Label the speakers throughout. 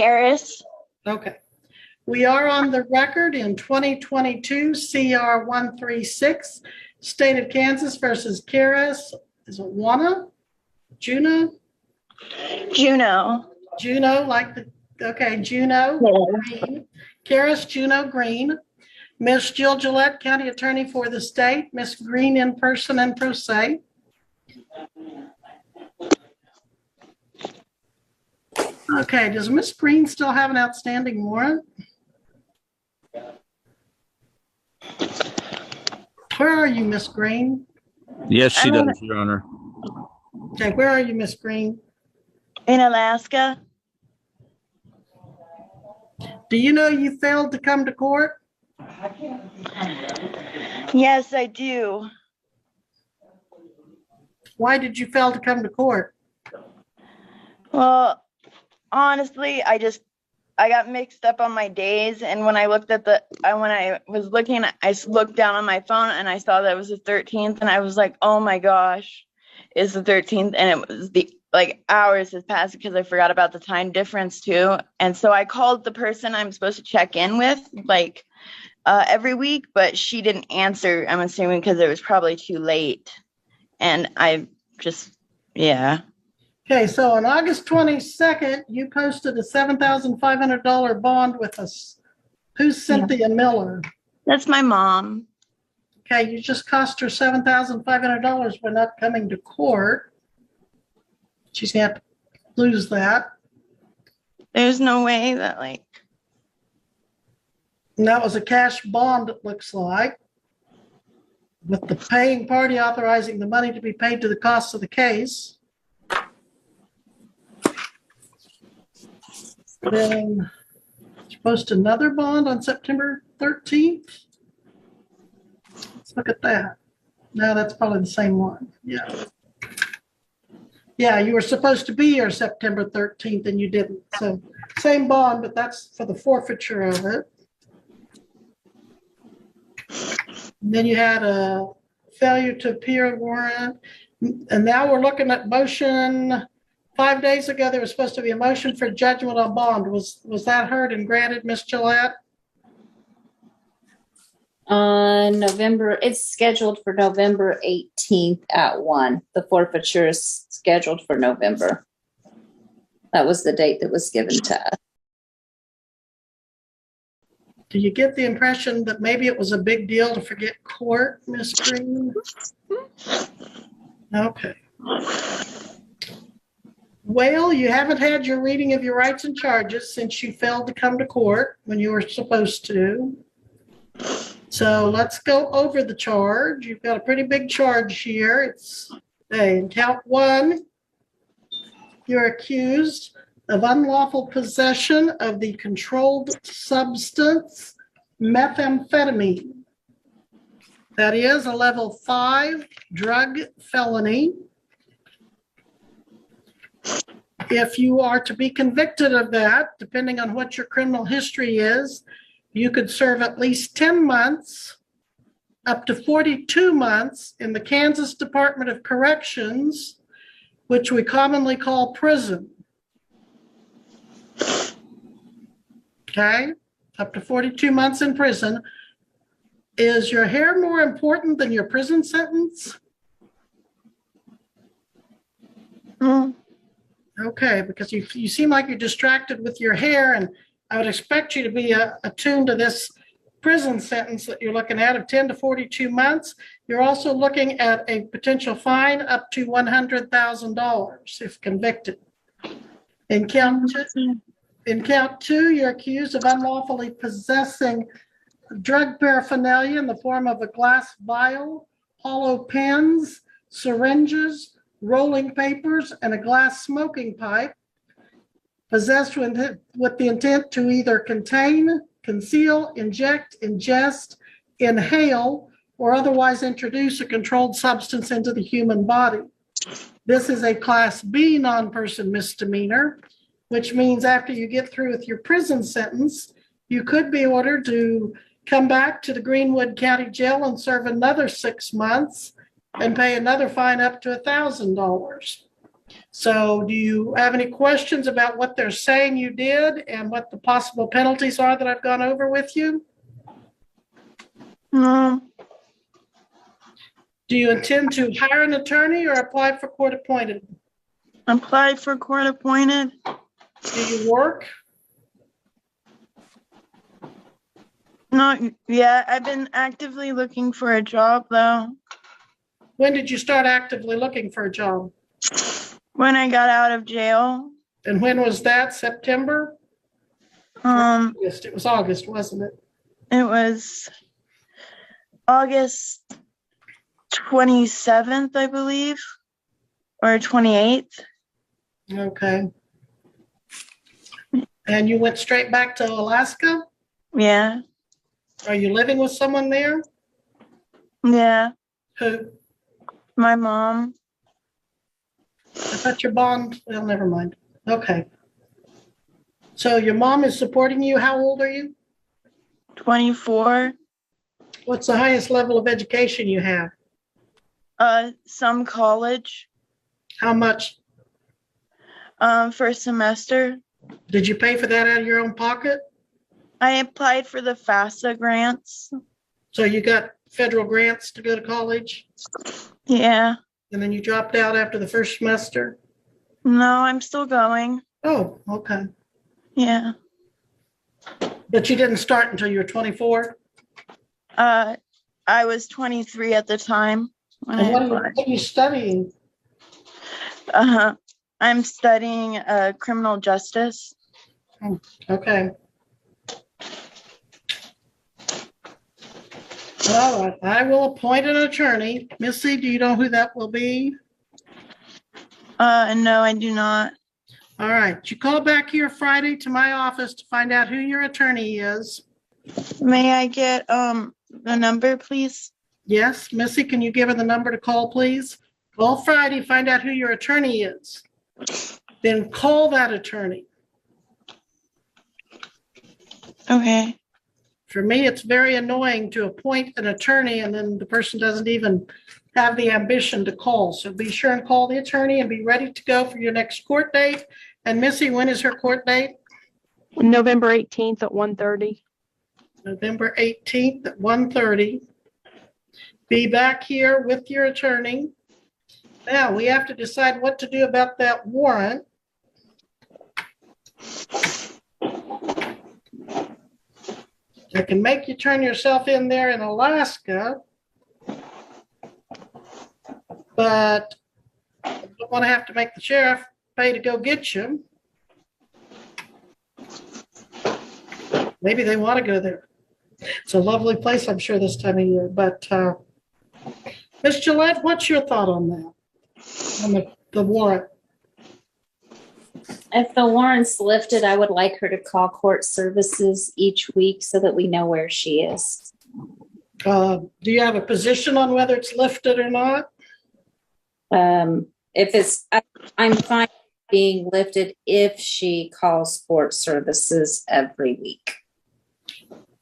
Speaker 1: Harris.
Speaker 2: Okay. We are on the record in 2022 CR 136, State of Kansas versus Karis. Is it Juno, like the, okay, Juno Green. Karis Juno Green. Miss Jill Gillette, County Attorney for the state. Miss Green in person and pro se. Okay, does Miss Green still have an outstanding warrant? Where are you, Miss Green?
Speaker 3: Yes, she does, Your Honor.
Speaker 2: Okay, where are you, Miss Green?
Speaker 1: In Alaska.
Speaker 2: Do you know you failed to come to court?
Speaker 1: Yes, I do.
Speaker 2: Why did you fail to come to court?
Speaker 1: Well, honestly, I got mixed up on my days, and when I looked at when I was looking, I looked down on my phone and I saw that it was the 13th, and I was like, oh my gosh, it's the 13th, and it was hours has passed because I forgot about the time difference too. And so I called the person I'm supposed to check in with every week, but she didn't answer, I'm assuming because it was probably too late. And I just, yeah.
Speaker 2: Okay, so on August 22nd, you posted a $7,500 bond with us. Who's Cynthia Miller?
Speaker 1: That's my mom.
Speaker 2: Okay, you just cost her $7,500 by not coming to court. She's going to have to lose that.
Speaker 1: There's no way that
Speaker 2: And that was a cash bond, it looks like, with the paying party authorizing the money to be paid to the costs of the case. Then you post another bond on September 13th. Let's look at that. No, that's probably the same one. Yeah. Yeah, you were supposed to be here September 13th and you didn't. So same bond, but that's for the forfeiture of it. And then you had a failure to appear warrant. And now we're looking at motion. 5 days ago, there was supposed to be a motion for judgment on bond. Was that heard and granted, Ms. Gillette?
Speaker 4: It's scheduled for November 18th at 1. The forfeiture is scheduled for November. That was the date that was given to us.
Speaker 2: Do you get the impression that maybe it was a big deal to forget court, Ms. Green? Okay. Well, you haven't had your reading of your rights and charges since you failed to come to court when you were supposed to. So let's go over the charge. You've got a pretty big charge here. It's in count 1. You're accused of unlawful possession of the controlled substance methamphetamine. That is a level 5 drug felony. If you are to be convicted of that, depending on what your criminal history is, you could serve at least 10 months, up to 42 months in the Kansas Department of Corrections, which we commonly call prison. Okay, up to 42 months in prison. Is your hair more important than your prison sentence? Okay, because you seem like you're distracted with your hair, and I would expect you to be attuned to this prison sentence that you're looking at of 10 to 42 months. You're also looking at a potential fine up to $100,000 if convicted. In count 2, you're accused of unlawfully possessing drug paraphernalia in the form of a glass vial, hollow pens, syringes, rolling papers, and a glass smoking pipe, possessed with the intent to either contain, conceal, inject, ingest, inhale, or otherwise introduce a controlled substance into the human body. This is a Class B non-person misdemeanor, which means after you get through with your prison sentence, you could be ordered to come back to the Greenwood County Jail and serve another 6 months and pay another fine up to $1,000. So do you have any questions about what they're saying you did and what the possible penalties are that I've gone over with you?
Speaker 1: No,
Speaker 2: Do you intend to hire an attorney or apply for court appointed?
Speaker 1: applied for court appointed.
Speaker 2: Do you work?
Speaker 1: Not yet. I've been actively looking for a job though.
Speaker 2: When did you start actively looking for a job?
Speaker 1: When I got out of jail.
Speaker 2: And when was that? September? August. It was August, wasn't it?
Speaker 1: It was August 27th, I believe, or 28th.
Speaker 2: Okay. And you went straight back to Alaska?
Speaker 1: Yeah.
Speaker 2: Are you living with someone there?
Speaker 1: Yeah.
Speaker 2: Who?
Speaker 1: My mom.
Speaker 2: I thought your bond, well, never mind. Okay. So your mom is supporting you. How old are you?
Speaker 1: 24.
Speaker 2: What's the highest level of education you have?
Speaker 1: Some college.
Speaker 2: How much?
Speaker 1: First semester.
Speaker 2: Did you pay for that out of your own pocket?
Speaker 1: I applied for the FAFSA grants.
Speaker 2: So you got federal grants to go to college
Speaker 1: Yeah.
Speaker 2: and then you dropped out after the first semester?
Speaker 1: No, I'm still going.
Speaker 2: Oh, okay.
Speaker 1: Yeah.
Speaker 2: But you didn't start until you were 24?
Speaker 1: I was 23 at the time when
Speaker 2: And
Speaker 1: I
Speaker 2: what
Speaker 1: applied.
Speaker 2: are you studying?
Speaker 1: I'm studying criminal justice.
Speaker 2: Okay. All right, I will appoint an attorney. Missy, do you know who that will be?
Speaker 1: No, I do not.
Speaker 2: All right, you call back here Friday to my office to find out who your attorney is.
Speaker 1: May I get the number, please?
Speaker 2: Yes, Missy, can you give her the number to call, please? Call Friday, find out who your attorney is. Then call that attorney.
Speaker 1: Okay.
Speaker 2: For me, it's very annoying to appoint an attorney and then the person doesn't even have the ambition to call. So be sure and call the attorney and be ready to go for your next court date. And Missy, when is her court date?
Speaker 5: November 18th at 1:30.
Speaker 2: November 18th at 1:30. Be back here with your attorney. Now, we have to decide what to do about that warrant. I can make you turn yourself in there in Alaska, but I don't want to have to make the sheriff pay to go get you. Maybe they want to go there. It's a lovely place, I'm sure, this time of year. But Ms. Gillette, what's your thought on that, on the warrant?
Speaker 4: If the warrant's lifted, I would like her to call court services each week so that we know where she is.
Speaker 2: Do you have a position on whether it's lifted or not?
Speaker 4: If it's, I'm fine being lifted if she calls court services every week.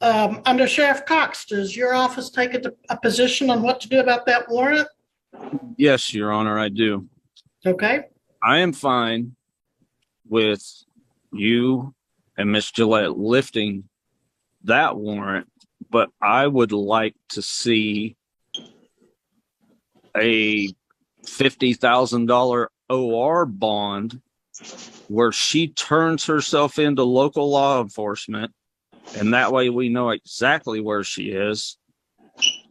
Speaker 2: Under Sheriff Cox, does your office take a position on what to do about that warrant?
Speaker 3: Yes, Your Honor, I do.
Speaker 2: Okay.
Speaker 3: I am fine with you and Miss Gillette lifting that warrant, but I would like to see a $50,000 OR bond where she turns herself into local law enforcement, and that way we know exactly where she is.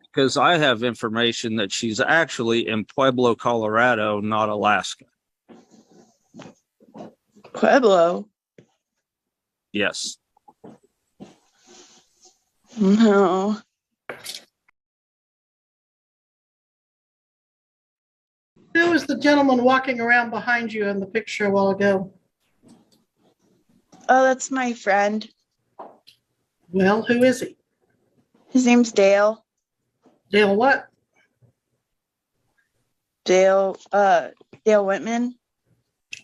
Speaker 3: Because I have information that she's actually in Pueblo, Colorado, not Alaska.
Speaker 1: Pueblo?
Speaker 3: Yes.
Speaker 1: No.
Speaker 2: Who was the gentleman walking around behind you in the picture a while ago?
Speaker 1: Oh, that's my friend.
Speaker 2: Well, who is he?
Speaker 1: His name's Dale.
Speaker 2: Dale what?
Speaker 1: Dale Whitman.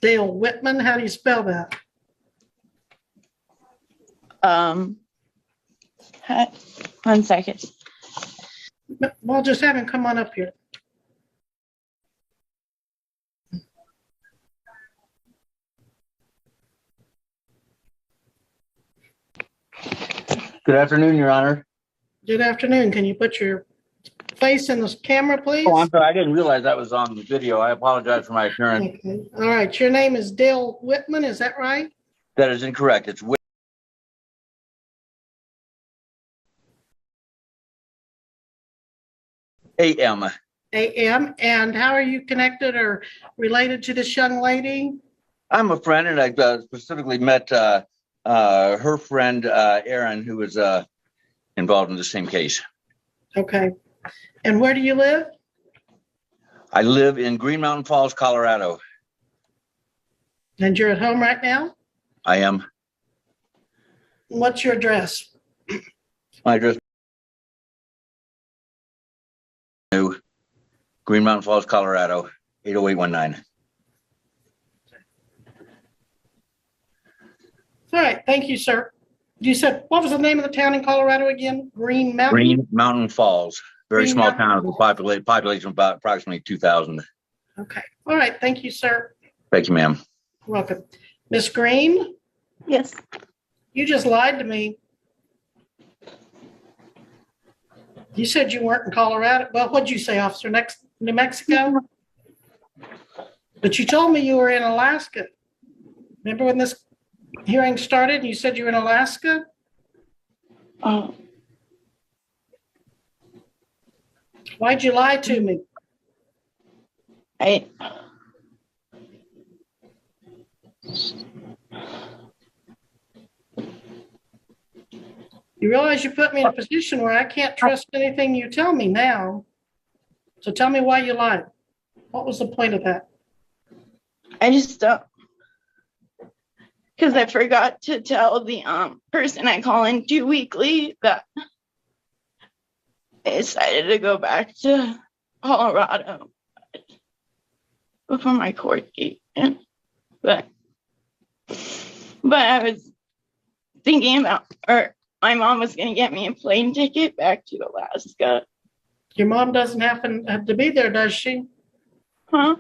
Speaker 2: Dale Whitman? How do you spell that?
Speaker 1: One second.
Speaker 2: Well, just have him come on up here.
Speaker 6: Good afternoon, Your Honor.
Speaker 2: Good afternoon. Can you put your face in the camera, please?
Speaker 6: Oh, I'm sorry. I didn't realize that was on the video. I apologize for my appearance.
Speaker 2: Okay. All right. Your name is Dale Whitman, is that right?
Speaker 6: That is incorrect. It's AM.
Speaker 2: AM. And how are you connected or related to this young lady?
Speaker 6: I'm a friend, and I specifically met her friend, Erin, who was involved in the same case.
Speaker 2: Okay. And where do you live?
Speaker 6: I live in Green Mountain Falls, Colorado.
Speaker 2: And you're at home right now?
Speaker 6: I am.
Speaker 2: What's your address?
Speaker 6: My address is Green Mountain Falls, Colorado, 80819.
Speaker 2: All right. Thank you, sir. You said, what was the name of the town in Colorado again? Green Mountain?
Speaker 6: Green Mountain Falls, very
Speaker 2: Green
Speaker 6: small
Speaker 2: Mountain
Speaker 6: town,
Speaker 2: Falls.
Speaker 6: population of about approximately 2,000.
Speaker 2: Okay. All right. Thank you, sir.
Speaker 6: Thank you, ma'am.
Speaker 2: You're welcome. Miss Green,
Speaker 1: Yes.
Speaker 2: you just lied to me. You said you weren't in Colorado. Well, what'd you say, officer? New Mexico? But you told me you were in Alaska. Remember when this hearing started and you said you were in Alaska?
Speaker 1: Oh,
Speaker 2: Why'd you lie to me?
Speaker 1: I.
Speaker 2: You realize you put me in a position where I can't trust anything you tell me now. So tell me why you lied. What was the point of that?
Speaker 1: I just don't. Because I forgot to tell the person I call into weekly that I decided to go back to Colorado before my court date. But I was thinking about, or my mom was going to get me a plane ticket back to Alaska.
Speaker 2: Your mom doesn't happen to be there, does she?
Speaker 1: Huh?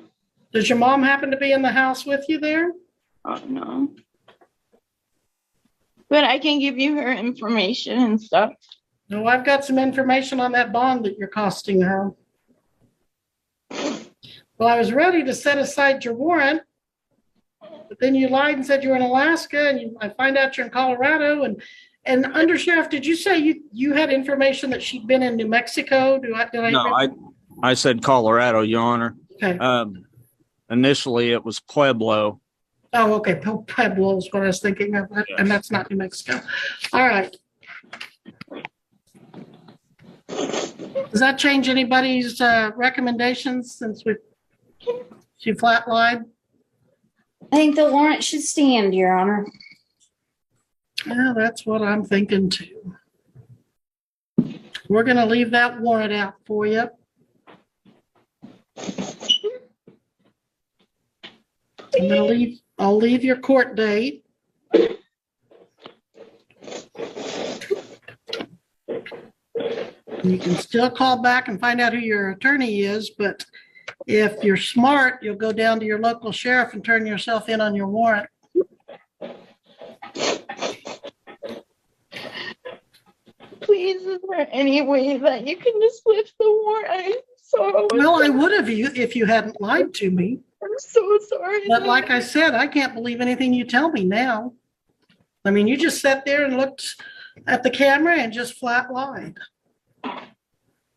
Speaker 2: Does your mom happen to be in the house with you there?
Speaker 1: Oh, no. But I can give you her information and stuff.
Speaker 2: No, I've got some information on that bond that you're costing her. Well, I was ready to set aside your warrant, but then you lied and said you were in Alaska, and I find out you're in Colorado. And Undersheriff, did you say you had information that she'd been in New Mexico?
Speaker 3: I said Colorado, Your Honor.
Speaker 2: Okay.
Speaker 3: Initially, it was Pueblo.
Speaker 2: Oh, okay. Pueblo is what I was thinking of, and that's not New Mexico. All right. Does that change anybody's recommendations since she flat lied?
Speaker 4: I think the warrant should stand, Your Honor.
Speaker 2: Yeah, that's what I'm thinking too. We're going to leave that warrant out for you. I'll leave your court date. You can still call back and find out who your attorney is, but if you're smart, you'll go down to your local sheriff and turn yourself in on your warrant.
Speaker 1: Please, is there any way that you can just lift the warrant? I'm so
Speaker 2: Well, I would have if you hadn't lied to me.
Speaker 1: I'm so sorry.
Speaker 2: But like I said, I can't believe anything you tell me now. I mean, you just sat there and looked at the camera and just flat lied.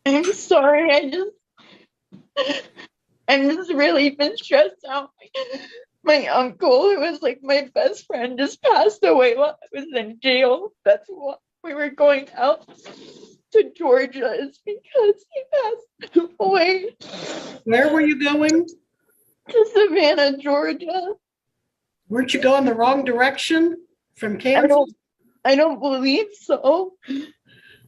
Speaker 1: I'm sorry. I'm just really been stressed out. My uncle, who was like my best friend, just passed away while I was in jail. That's why we were going out to Georgia, is because he passed away.
Speaker 2: Where were you going?
Speaker 1: To Savannah, Georgia.
Speaker 2: Weren't you going the wrong direction from Kansas?
Speaker 1: I don't believe so.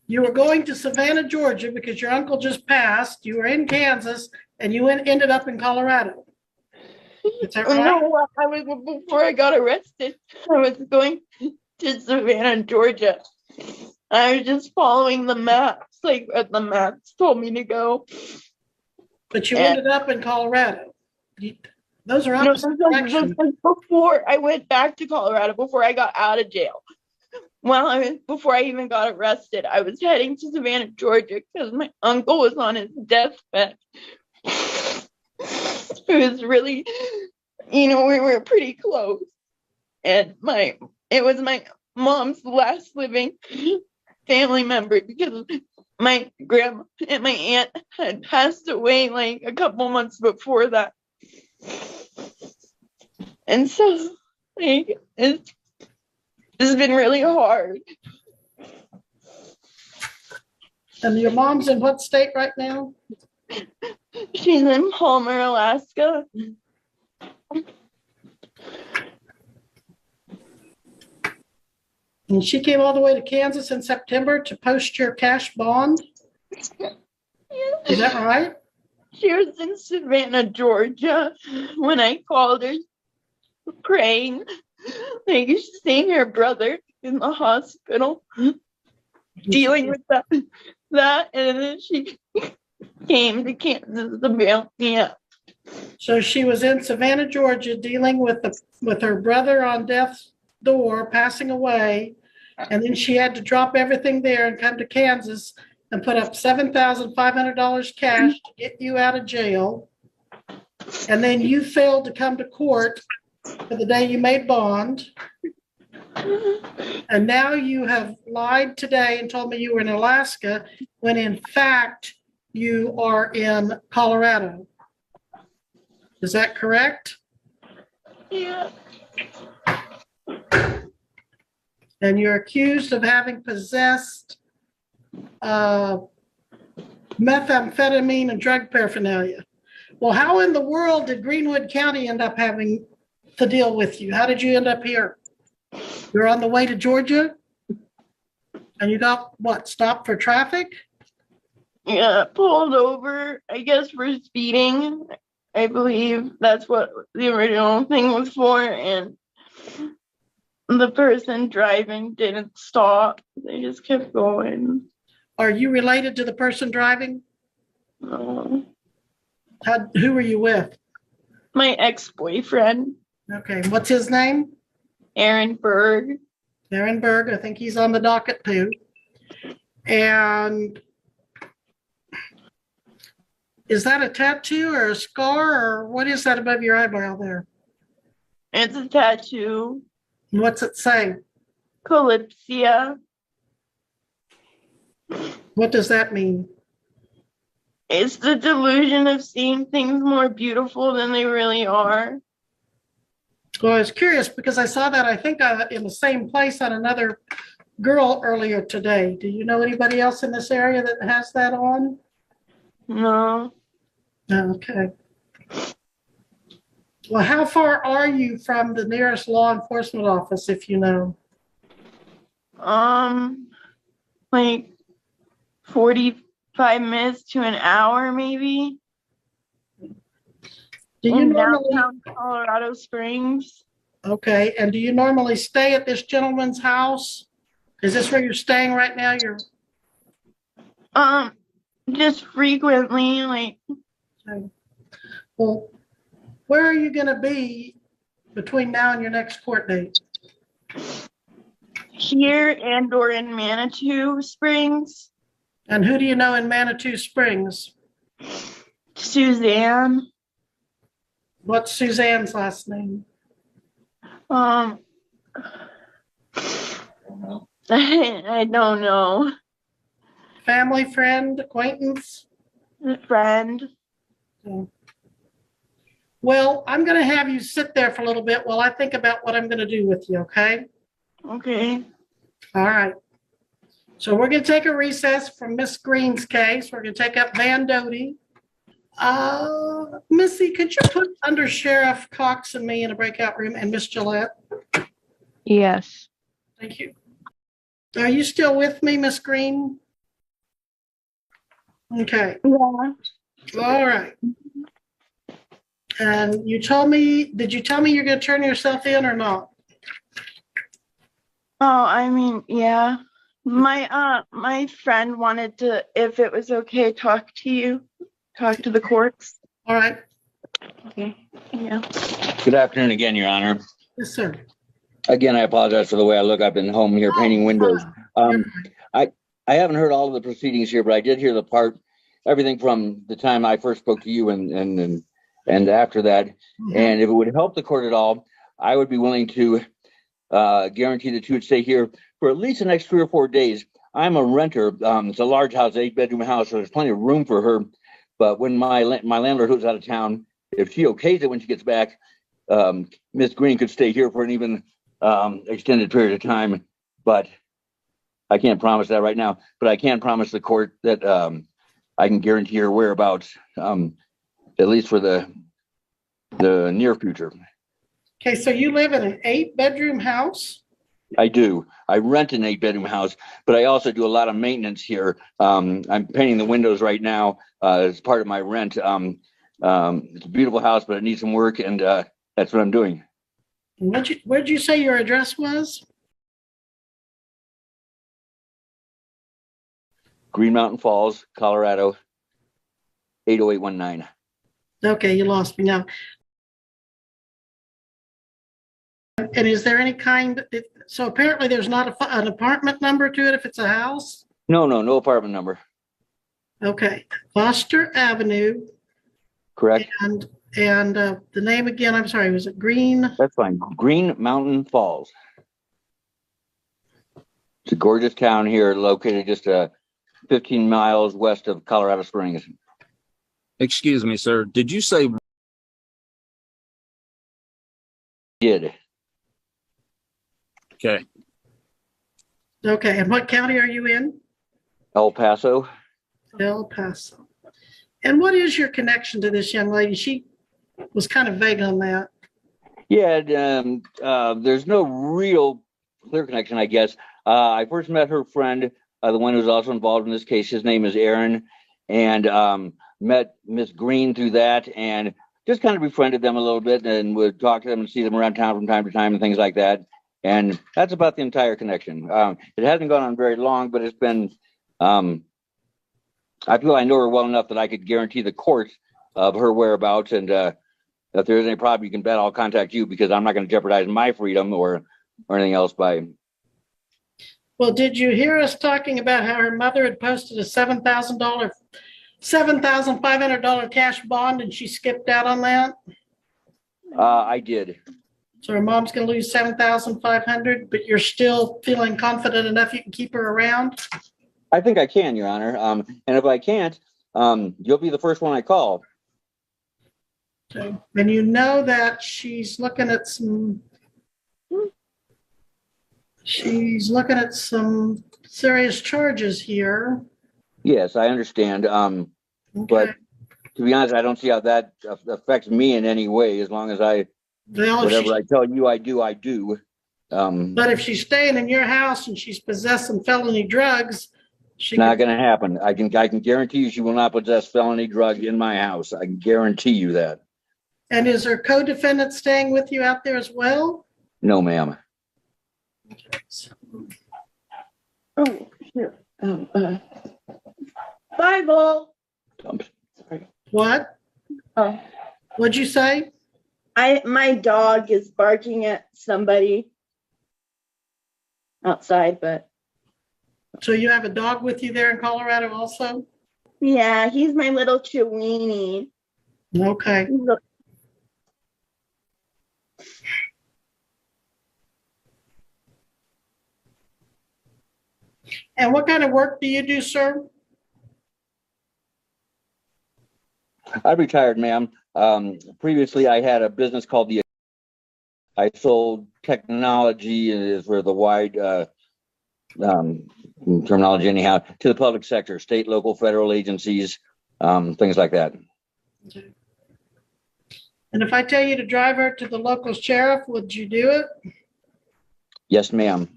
Speaker 2: You were going to Savannah, Georgia, because your uncle just passed. You were in Kansas, and you ended up in Colorado. Is that right?
Speaker 1: No, before I got arrested, I was going to Savannah, Georgia. I was just following the maps, like where the maps told me to go.
Speaker 2: But you ended up in Colorado. Those are opposite directions.
Speaker 1: Before I went back to Colorado, before I got out of jail. before I even got arrested, I was heading to Savannah, Georgia, because my uncle was on his deathbed. It was really, we were pretty close. And it was my mom's last living family member, because my grandma and my aunt had passed away like a couple months before that. And so, it's been really hard.
Speaker 2: And your mom's in what state right now?
Speaker 1: She's in Palmer, Alaska.
Speaker 2: And she came all the way to Kansas in September to post your cash bond? Is that right?
Speaker 1: She was in Savannah, Georgia, when I called her, praying, like seeing her brother in the hospital, dealing with that, and then she came to Kansas to bail me out.
Speaker 2: So she was in Savannah, Georgia, dealing with her brother on death's door, passing away, and then she had to drop everything there and come to Kansas and put up $7,500 cash to get you out of jail. And then you failed to come to court for the day you made bond. And now you have lied today and told me you were in Alaska, when in fact you are in Colorado. Is that correct?
Speaker 1: Yeah.
Speaker 2: And you're accused of having possessed methamphetamine and drug paraphernalia. Well, how in the world did Greenwood County end up having to deal with you? How did you end up here? You're on the way to Georgia and you got what, stopped for traffic?
Speaker 1: Yeah, pulled over, I guess, for speeding. I believe that's what the original thing was for, and the person driving didn't stop. They just kept going.
Speaker 2: Are you related to the person driving?
Speaker 1: No.
Speaker 2: Who were you with?
Speaker 1: My ex-boyfriend,
Speaker 2: Okay, what's his name?
Speaker 1: Aaron Berg.
Speaker 2: Aaron Berg, I think he's on the docket too. And is that a tattoo or a scar, or what is that above your eyebrow there?
Speaker 1: It's a tattoo.
Speaker 2: What's it say?
Speaker 1: Calypsia.
Speaker 2: What does that mean?
Speaker 1: It's the delusion of seeing things more beautiful than they really are.
Speaker 2: Well, I was curious because I saw that, I think, in the same place on another girl earlier today. Do you know anybody else in this area that has that on?
Speaker 1: No.
Speaker 2: Okay. Well, how far are you from the nearest law enforcement office, if you know?
Speaker 1: Like 45 minutes to an hour, maybe.
Speaker 2: Do you
Speaker 1: In
Speaker 2: normally,
Speaker 1: downtown Colorado Springs.
Speaker 2: okay, and do you normally stay at this gentleman's house? Is this where you're staying right now?
Speaker 1: Just frequently, like,
Speaker 2: Well, where are you gonna be between now and your next court date?
Speaker 1: here and or in Manitou Springs.
Speaker 2: And who do you know in Manitou Springs?
Speaker 1: Suzanne.
Speaker 2: What's Suzanne's last name?
Speaker 1: I don't know.
Speaker 2: Family, friend, acquaintance?
Speaker 1: Friend.
Speaker 2: Well, I'm going to have you sit there for a little bit while I think about what I'm going to do with you, okay?
Speaker 1: Okay.
Speaker 2: All right. So we're going to take a recess from Miss Green's case. We're going to take up Van Doty. Missy, could you put under Sheriff Cox and me in a breakout room, and Miss Gillette?
Speaker 5: Yes.
Speaker 2: Thank you. Are you still with me, Miss Green? Okay.
Speaker 1: Yeah.
Speaker 2: All right. And you told me, did you tell me you're going to turn yourself in or not?
Speaker 1: Oh, I mean, yeah. My friend wanted to, if it was okay, talk to the courts.
Speaker 2: All right.
Speaker 1: Okay. Yeah.
Speaker 6: Good afternoon again, Your Honor.
Speaker 2: Yes, sir.
Speaker 6: Again, I apologize for the way I look. I've been home here painting windows.
Speaker 2: You're
Speaker 6: I haven't heard all of the proceedings here, but I did hear the part, everything from the time I first spoke to you and after that.
Speaker 2: fine.
Speaker 6: And if it would help the court at all, I would be willing to guarantee that you would stay here for at least the next 3 or 4 days. I'm a renter. It's a large house, 8-bedroom house, so there's plenty of room for her. But when my landlord, who's out of town, if she okays it when she gets back, Miss Green could stay here for an even extended period of time. But I can't promise that right now. But I can promise the court that I can guarantee her whereabouts, at least for the near future.
Speaker 2: Okay, so you live in an 8-bedroom house?
Speaker 6: I do. I rent an 8-bedroom house, but I also do a lot of maintenance here. I'm painting the windows right now as part of my rent. It's a beautiful house, but it needs some work, and that's what I'm doing.
Speaker 2: Where'd you say your address was?
Speaker 6: Green Mountain Falls, Colorado, 80819.
Speaker 2: Okay, you lost me now. And is there any kind, so apparently there's not an apartment number to it if it's a house?
Speaker 6: No apartment number.
Speaker 2: Okay, Foster Avenue,
Speaker 6: Correct?
Speaker 2: and the name again, I'm sorry, was it Green?
Speaker 6: That's fine. Green Mountain Falls. It's a gorgeous town here, located just 15 miles west of Colorado Springs.
Speaker 3: Excuse me, sir. Did you say
Speaker 6: Did.
Speaker 3: okay?
Speaker 2: Okay, and what county are you in?
Speaker 6: El Paso.
Speaker 2: El Paso. And what is your connection to this young lady? She was kind of vague on that.
Speaker 6: Yeah, there's no real clear connection, I guess. I first met her friend, the one who's also involved in this case. His name is Aaron, and met Miss Green through that, and just kind of befriended them a little bit, and would talk to them and see them around town from time to time and things like that. And that's about the entire connection. It hasn't gone on very long, but it's been. I feel I know her well enough that I could guarantee the court of her whereabouts, and if there's any problem, you can bet I'll contact you, because I'm not going to jeopardize my freedom or anything else by.
Speaker 2: Well, did you hear us talking about how her mother had posted a $7,500 cash bond and she skipped out on that?
Speaker 6: I did.
Speaker 2: So her mom's going to lose $7,500, but you're still feeling confident enough you can keep her around?
Speaker 6: I think I can, Your Honor. And if I can't, you'll be the first one I call.
Speaker 2: Okay. And you know that she's looking at some serious charges here.
Speaker 6: Yes, I understand.
Speaker 2: Okay.
Speaker 6: But to be honest, I don't see how that affects me in any way. As long as whatever I tell you, I do.
Speaker 2: But if she's staying in your house and she's possessing felony drugs,
Speaker 6: it's not going to happen. I can guarantee you she will not possess felony drug in my house. I can guarantee you that.
Speaker 2: And is her co-defendant staying with you out there as well?
Speaker 6: No, ma'am.
Speaker 1: Oh, here. Bible.
Speaker 6: Sorry.
Speaker 2: What?
Speaker 1: Oh,
Speaker 2: What'd you say?
Speaker 1: my dog is barking at somebody outside, but
Speaker 2: So you have a dog with you there in Colorado also?
Speaker 1: yeah, he's my little Chiweenie.
Speaker 2: Okay. And what kind of work do you do, sir?
Speaker 6: I retired, ma'am. Previously, I had a business called I sold technology, is where the wide terminology anyhow, to the public sector, state, local, federal agencies, things like that.
Speaker 2: Okay. And if I tell you to drive her to the local sheriff, would you do it?
Speaker 6: Yes, ma'am.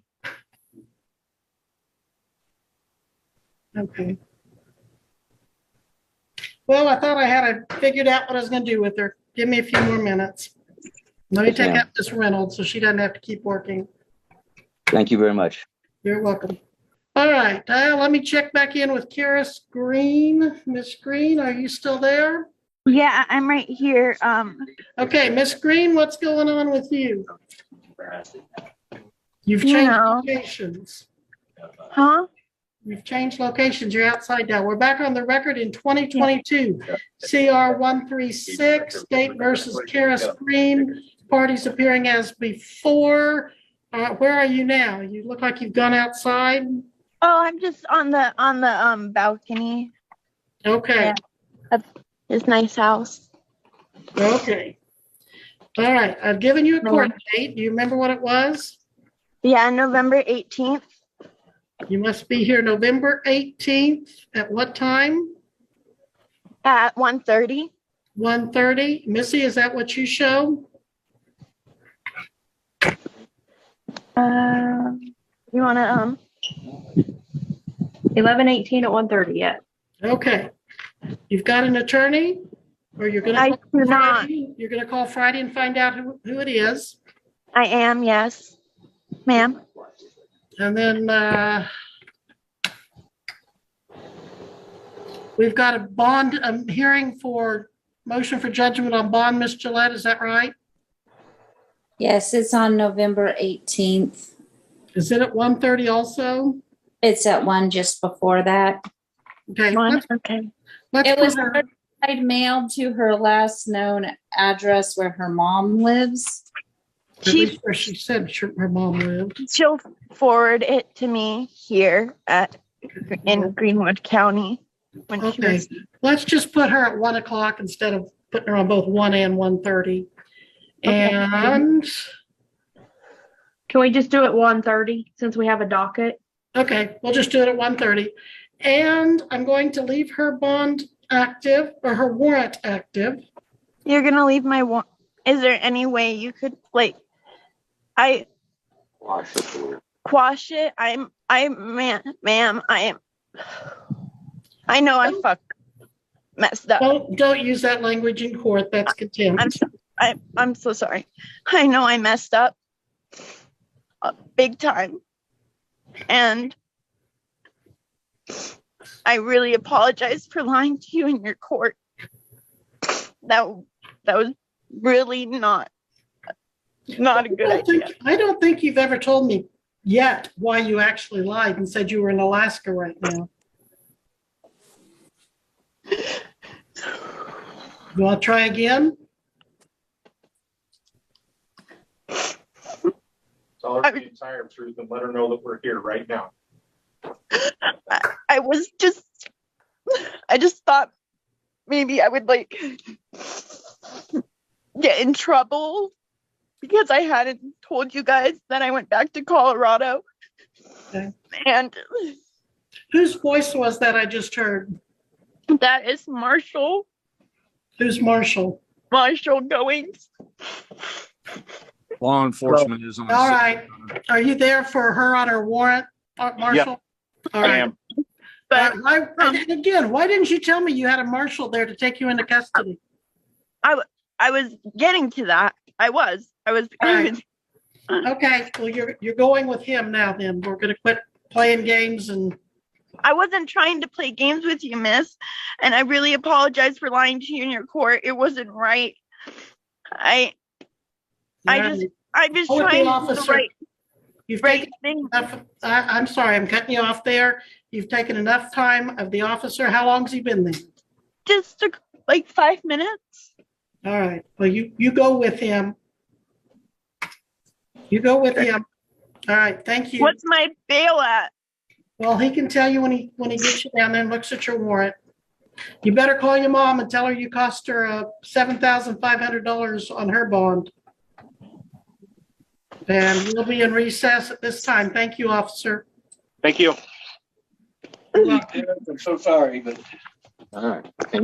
Speaker 2: Okay. Well, I thought I had figured out what I was going to do with her. Give me a few more minutes. Let me
Speaker 6: Yes,
Speaker 2: take
Speaker 6: ma'am.
Speaker 2: out this Reynolds so she doesn't have to keep working.
Speaker 6: Thank you very much.
Speaker 2: You're welcome. All right, let me check back in with Karis Green. Miss Green, are you still there?
Speaker 1: Yeah, I'm right here.
Speaker 2: Okay, Miss Green, what's going on with you? You've
Speaker 1: You
Speaker 2: changed
Speaker 1: know.
Speaker 2: locations.
Speaker 1: Huh?
Speaker 2: We've changed locations. You're outside now. We're back on the record in 2022. CR 136, State versus Terrace Green. Parties appearing as before. Where are you now? You look like you've gone outside.
Speaker 1: Oh, I'm just on the balcony.
Speaker 2: Okay.
Speaker 1: Yeah. That's his nice house.
Speaker 2: Okay. All right. I've given you a court date. Do you remember what it was?
Speaker 1: Yeah, November 18th
Speaker 2: You must be here November 18th. At what time?
Speaker 1: at 1:30.
Speaker 2: 1:30. Missy, is that what you show?
Speaker 1: You wanna
Speaker 5: 11:18 at 1:30. Yeah.
Speaker 2: Okay. You've got an attorney? Or you're going
Speaker 1: I
Speaker 2: to
Speaker 1: do
Speaker 2: call
Speaker 1: not.
Speaker 2: Friday? You're going to call Friday and find out who it is.
Speaker 1: I am, yes, ma'am.
Speaker 2: And then we've got a bond hearing for motion for judgment on bond, Ms. Gillette. Is that right?
Speaker 4: Yes, it's on November 18th.
Speaker 2: Is it at 1:30 also?
Speaker 4: It's at 1 just before that.
Speaker 2: Okay.
Speaker 1: Okay.
Speaker 2: Let's
Speaker 4: It was
Speaker 2: put her.
Speaker 4: mailed to her last known address where her mom lives.
Speaker 2: At least where she said her mom lived.
Speaker 1: She'll forward it to me here in Greenwood County when she
Speaker 2: Okay.
Speaker 1: was.
Speaker 2: Let's just put her at 1 o'clock instead of putting her on both 1 and 1:30.
Speaker 1: Okay.
Speaker 2: And,
Speaker 5: Can we just do it 1:30 since we have a docket?
Speaker 2: okay, we'll just do it at 1:30. And I'm going to leave her bond active or her warrant active.
Speaker 1: You're gonna leave my one. Is there any way you could quash it? Ma'am, I know I messed up.
Speaker 2: Don't use that language in court. That's contempt.
Speaker 1: I'm so sorry. I know I messed up big time. And I really apologize for lying to you in your court. That was really not a good idea.
Speaker 2: I don't think you've ever told me yet why you actually lied and said you were in Alaska right now. You want to try again?
Speaker 7: Tell her the entire truth and let her know that we're here right now.
Speaker 1: I just thought maybe I would get in trouble because I hadn't told you guys that I went back to Colorado.
Speaker 2: Okay.
Speaker 1: And
Speaker 2: Whose voice was that I just heard?
Speaker 1: that is Marshall
Speaker 2: Who's Marshall?
Speaker 1: Goings.
Speaker 3: Law enforcement is on.
Speaker 2: All right. Are you there for her on her warrant, Marshall? All
Speaker 7: I
Speaker 2: right.
Speaker 7: am.
Speaker 1: But
Speaker 2: And again, why didn't you tell me you had a marshal there to take you into custody?
Speaker 1: I was getting to that. I was.
Speaker 2: Right. Okay, well, you're going with him now then. We're gonna quit playing games and
Speaker 1: I wasn't trying to play games with you, miss. And I really apologize for lying to you in your court. It wasn't right. I just
Speaker 2: Go with the
Speaker 1: trying to do the
Speaker 2: officer. You've
Speaker 1: right
Speaker 2: taken
Speaker 1: thing.
Speaker 2: enough, I'm sorry, I'm cutting you off there. You've taken enough time of the officer. How long's he been there?
Speaker 1: Just took 5 minutes.
Speaker 2: All right, well, you go with him. You go with him. All right, thank you.
Speaker 1: What's my bail at?
Speaker 2: Well, he can tell you when he gets you down there and looks at your warrant. You better call your mom and tell her you cost her $7,500 on her bond. And we'll be in recess at this time. Thank you, officer.
Speaker 7: Thank you.
Speaker 6: I'm so sorry, but. All right. Can't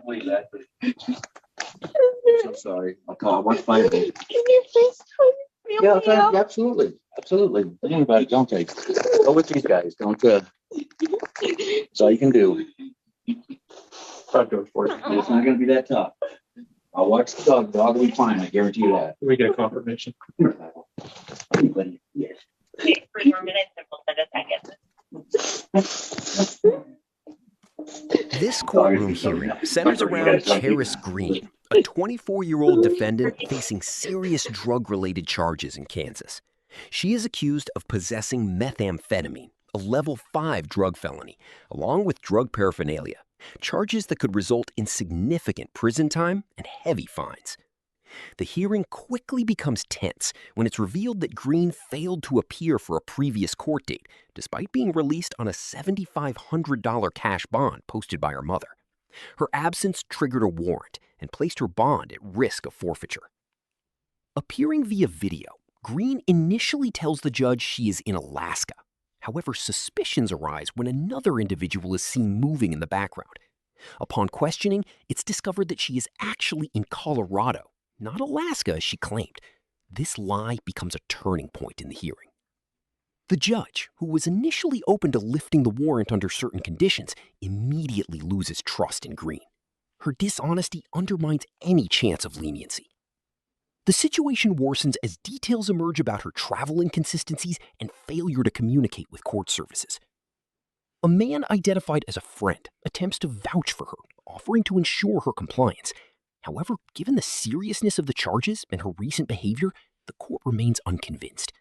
Speaker 6: believe that, but. I'm so sorry. I'll call 1-5.
Speaker 1: Can you please feel
Speaker 6: Yeah,
Speaker 1: me out?
Speaker 6: absolutely. Absolutely. Think about it. Don't take. Go with these guys. Don't, that's all you can do. It's not going to be that tough. I'll watch the dog. The dog will be fine. I guarantee you that.
Speaker 7: We get a confirmation.
Speaker 6: Anybody? Yes.
Speaker 1: 3 more minutes and we'll set a second.
Speaker 8: This courtroom hearing centers around Cheris Green, a 24-year-old defendant facing serious drug-related charges in Kansas. She is accused of possessing methamphetamine, a level 5 drug felony, along with drug paraphernalia, charges that could result in significant prison time and heavy fines. The hearing quickly becomes tense when it's revealed that Green failed to appear for a previous court date, despite being released on a $7,500 cash bond posted by her mother. Her absence triggered a warrant and placed her bond at risk of forfeiture. Appearing via video, Green initially tells the judge she is in Alaska. However, suspicions arise when another individual is seen moving in the background. Upon questioning, it's discovered that she is actually in Colorado, not Alaska as she claimed. This lie becomes a turning point in the hearing. The judge, who was initially open to lifting the warrant under certain conditions, immediately loses trust in Green. Her dishonesty undermines any chance of leniency. The situation worsens as details emerge about her travel inconsistencies and failure to communicate with court services. A man identified as a friend attempts to vouch for her, offering to ensure her compliance. However, given the seriousness of the charges and her recent behavior, the court remains unconvinced.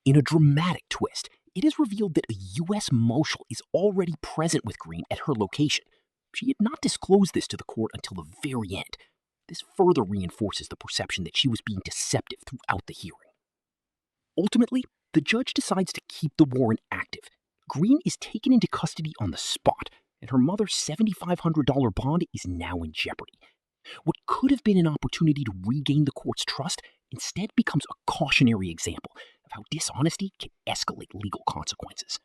Speaker 8: In a dramatic twist, it is revealed that a U.S. Marshal is already present with Green at her location. She had not disclosed this to the court until the very end. This further reinforces the perception that she was being deceptive throughout the hearing. Ultimately, the judge decides to keep the warrant active. Green is taken into custody on the spot, and her mother's $7,500 bond is now in jeopardy. What could have been an opportunity to regain the court's trust instead becomes a cautionary example of how dishonesty can escalate legal consequences.